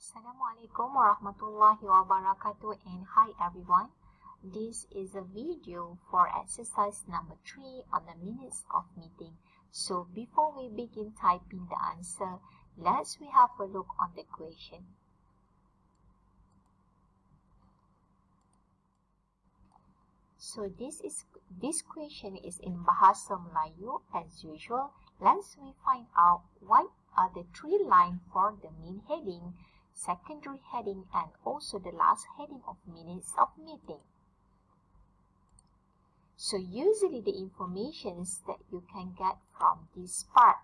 Assalamualaikum warahmatullahi wabarakatuh, and hi everyone. This is a video for exercise number 3 on the minutes of meeting. So before we begin typing the answer, let's have a look on the question. So this question is in Bahasa Melayu as usual. Let's find out what are the 3 lines for the main heading, secondary heading, and also the last heading of minutes of meeting. So usually the informations that you can get from this part,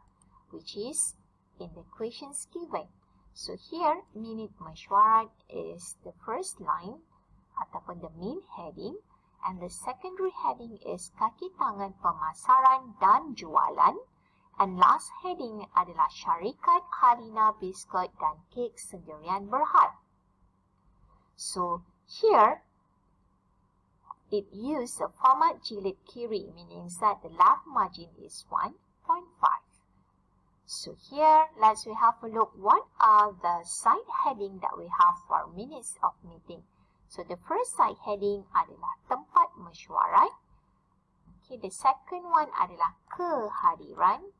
which is in the questions given. So here, minute mesyuarat is the first line ataupun the main heading, and the secondary heading is kaki tangan pemasaran dan jualan. And last heading adalah syarikat Harina Biskut dan Kek Sendirian Berhad. So here, it uses a format jilid kiri, meaning that the left margin is 1.5. So here, let's have a look what are the side heading that we have for minutes of meeting. So the first side heading adalah tempat mesyuarat. Okay, the second one adalah kehadiran.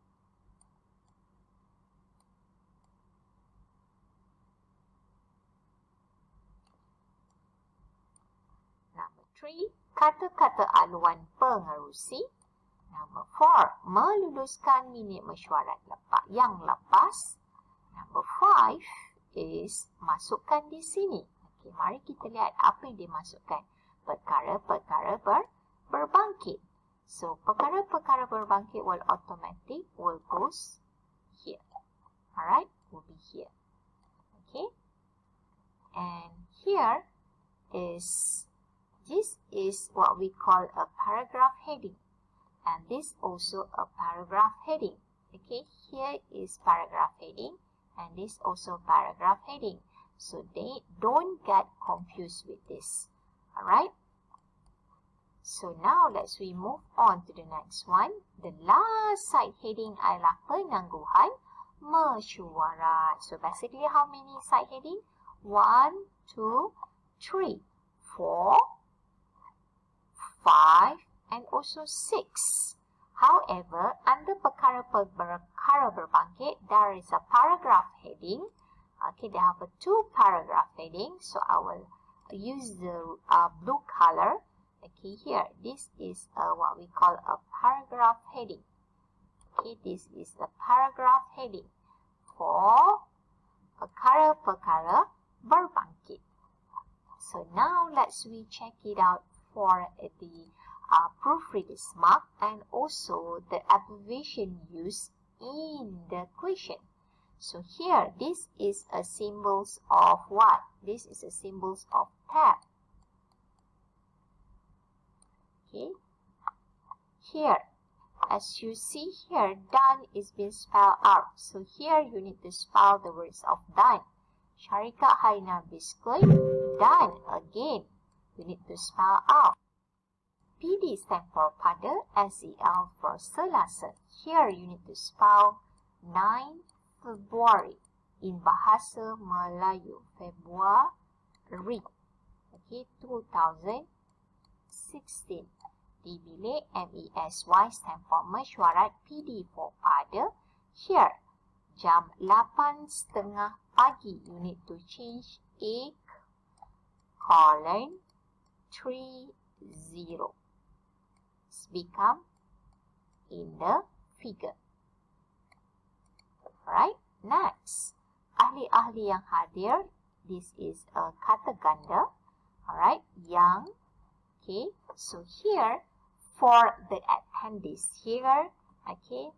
Number 3, kata-kata aluan pengerusi. Number 4, meluluskan minit mesyuarat yang lepas. Number 5 is masukkan di sini. Okay, mari kita lihat apa yang dimasukkan. Perkara-perkara berbangkit. So, perkara-perkara berbangkit will goes here. Alright, will be here. Okay. And here this is what we call a paragraph heading. And this also a paragraph heading. Okay, here is paragraph heading, and this also paragraph heading. So they don't get confused with this. Alright. So now let's move on to the next one. The last side heading adalah penangguhan mesyuarat. So basically how many side heading? 1, 2, 3, 4, 5, and also 6. However, under perkara berbangkit, there is a paragraph heading. Okay, they have a 2 paragraph heading. So I will use the blue color. Okay, here, this is what we call a paragraph heading. Okay, this is the paragraph heading for perkara berbangkit. So now let's check it out for the proofreader's mark and also the abbreviation used in the question. So here, this is a symbols of what? This is a symbols of tab. Okay. Here, as you see here, done is being spelled out. So here you need to spell the words of done. Syarikat Harina Biskut, done. Again, you need to spell out. PD stands for pada, SEL for Selasa. Here you need to spell 9 February in Bahasa Melayu. February. Okay, 2016. D bilik, MESY stand for mesyuarat, PD for pada. Here, jam 8:30 pagi. You need to change 8:30. It's become in the figure. Alright, next. Ahli-ahli yang hadir. This is a kata ganda. Alright, yang. Okay, so here, for the attendees here, okay,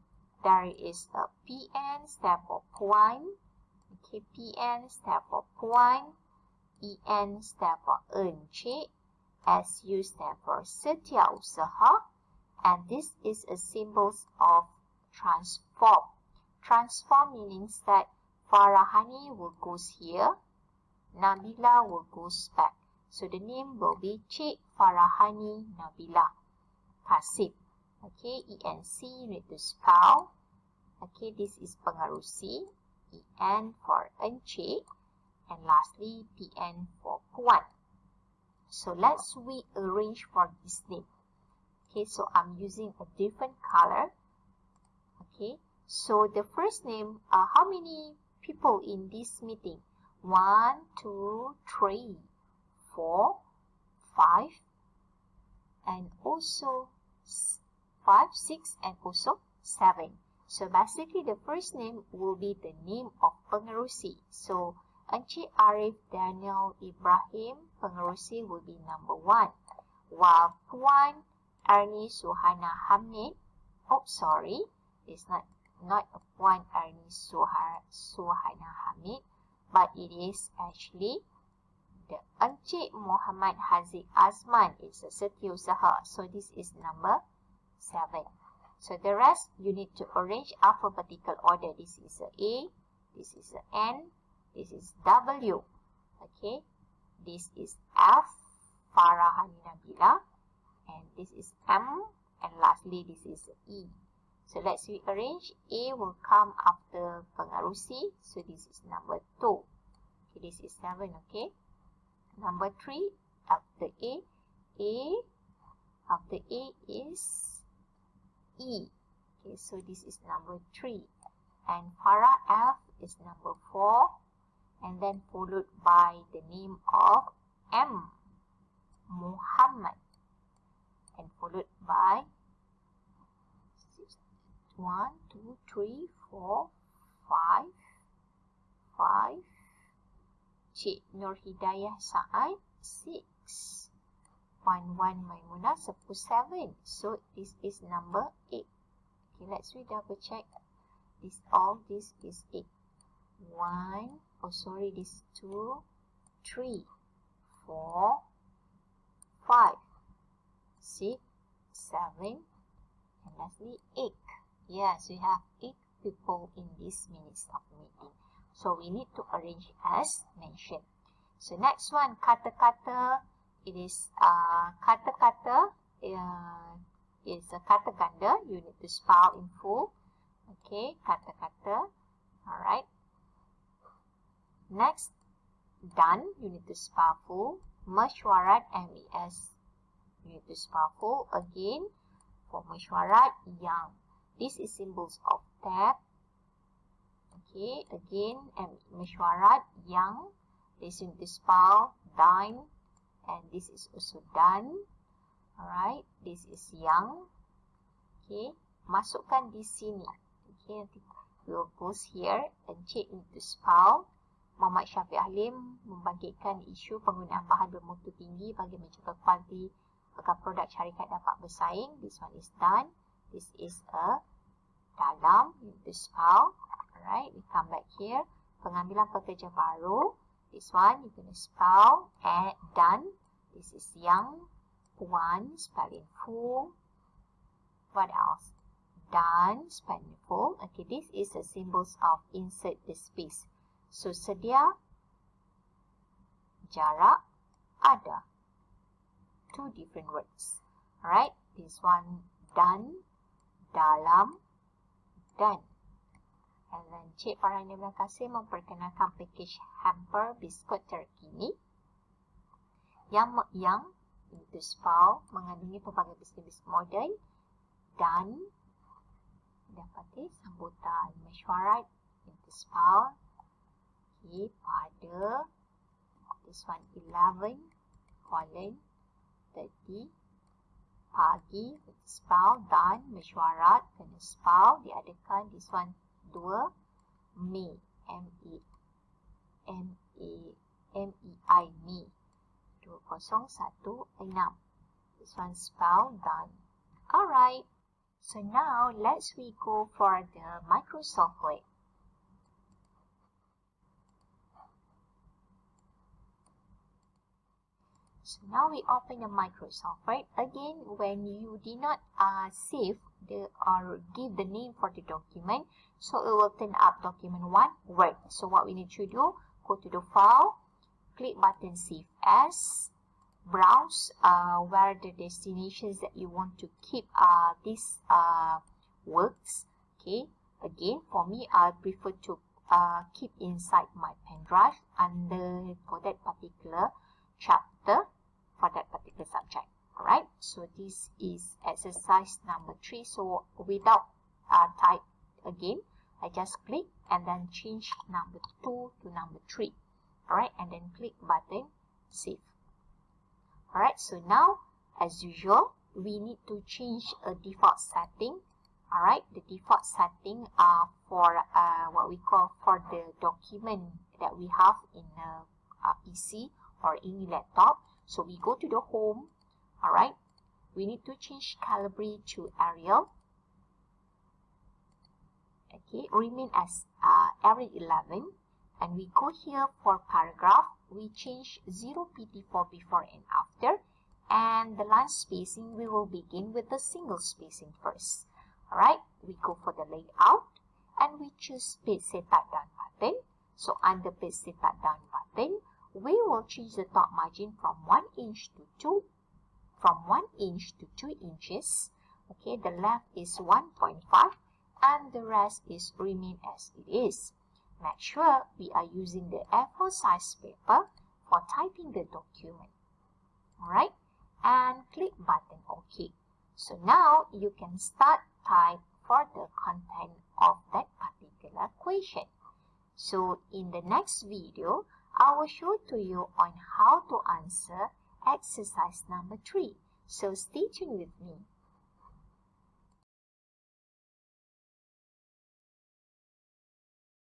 there is a PN stand for puan. Okay, PN stand for puan. EN stand for encik. SU stand for setiausaha. And this is a symbols of transform. Transform meaning that Farahani will goes here, Nabila will goes back. So the name will be Cik Farahani Nabila Kasib. Okay, ENC you need to spell. Okay, this is pengerusi. EN for encik. and lastly PN for Puan. So let's rearrange for this name. Okay, so I'm using a different color. Okay, so the first name, how many people in this meeting? 1, 2, 3, 4, 5, and also 5, 6, and also 7. So basically the first name will be the name of pengerusi. So Encik Arif Daniel Ibrahim, pengerusi, will be number 1. While Puan Ernie Suhana Hamid, oh sorry, it's not a Puan Ernie Suhana Hamid, but it is actually the Encik Muhammad Haziq Azman. It's a setiausaha. So this is number 7. So the rest, you need to arrange alphabetical order. This is a A, this is a N, this is W. Okay, this is F, Farah Nabila, and this is M, and lastly this is E. So let's rearrange. A will come after pengerusi. So this is number 2. Okay, this is 7. Okay. Number 3 after A. A after A is E. Okay, so this is number 3. And Farah F is number 4. And then followed by the name of M, Muhammad. And followed by 1, 2, 3, 4, 5, 5. Cik Nur Hidayah Saad, 6. 1, 1 Maimunah, 7. So this is number 8. Okay, let's double check. This is 8. 1, oh sorry, this 2, 3, 4, 5, 6, 7, and lastly 8. Yes, we have 8 people in this minutes of meeting. So we need to arrange as mentioned. So next one, kata-kata. It is kata-kata is a kata ganda. You need to spell in full. Okay, kata-kata. Alright. Next, dan. You need to spell full. Mesyuarat, MES. You need to spell full. Again, for mesyuarat, yang. This is symbols of tab. Okay, again, mesyuarat, yang. This is the spell, dan. And this is also dan. Alright, this is yang. Okay, masukkan di sini. Okay, nanti we'll post here. Encik need to spell. Muhammad Syafiq Halim membangkitkan isu penggunaan bahan bermutu tinggi bagi menjaga kualiti agar produk syarikat dapat bersaing. This one is done. This is a dalam. You need to spell. Alright, we come back here. Pengambilan pekerja baru. This one, you're going to spell. And done. This is yang. Puan, spelling full. What else? Done, spelling full. Okay, this is the symbols of insert the space. So, sedia, jarak, ada. 2 different words. Alright, this one, done, dalam, done. And then Cik Farhani Terima kasih memperkenalkan package hamper biskut terkini yang itu spell mengandungi pelbagai biskut-biskut moden dan dapati sambutan mesyuarat itu spell pada this one 11 colon 30 pagi spell dan mesyuarat kena spell diadakan this one 2 Mei M-E-I Mei 2016. This one spell done. Alright, so now let's go for the Microsoft Word. So now we open the Microsoft Word. Again, when you did not save or give the name for the document, so it will turn up document 1 Word. So what we need to do, go to the file, click button save as, browse where the destinations that you want to keep these works. Okay, again for me I prefer to keep inside my pen drive under for that particular chapter, for that particular subject. Alright, so this is exercise number 3. So without type again, I just click and then change number 2 to number 3. Alright, and then click button save. Alright, so now as usual, we need to change a default setting. Alright, the default setting for what we call for the document that we have in a PC or any laptop. So we go to the home. Alright, we need to change Calibri to Arial. Okay, remain as Arial 11. And we go here for paragraph. We change 0 PT for before and after. And the line spacing, we will begin with the single spacing first. Alright, we go for the layout and we choose Page Setup Down button. So under Page Setup Down button, we will change the top margin from 1 inch to 2 inches. Okay, the left is 1.5 and the rest is remain as it is. Make sure we are using the A4 size paper for typing the document. Alright, and click button OK. So now you can start type for the content of that particular question. So in the next video, I will show to you on how to answer exercise number 3. So stay tuned with me.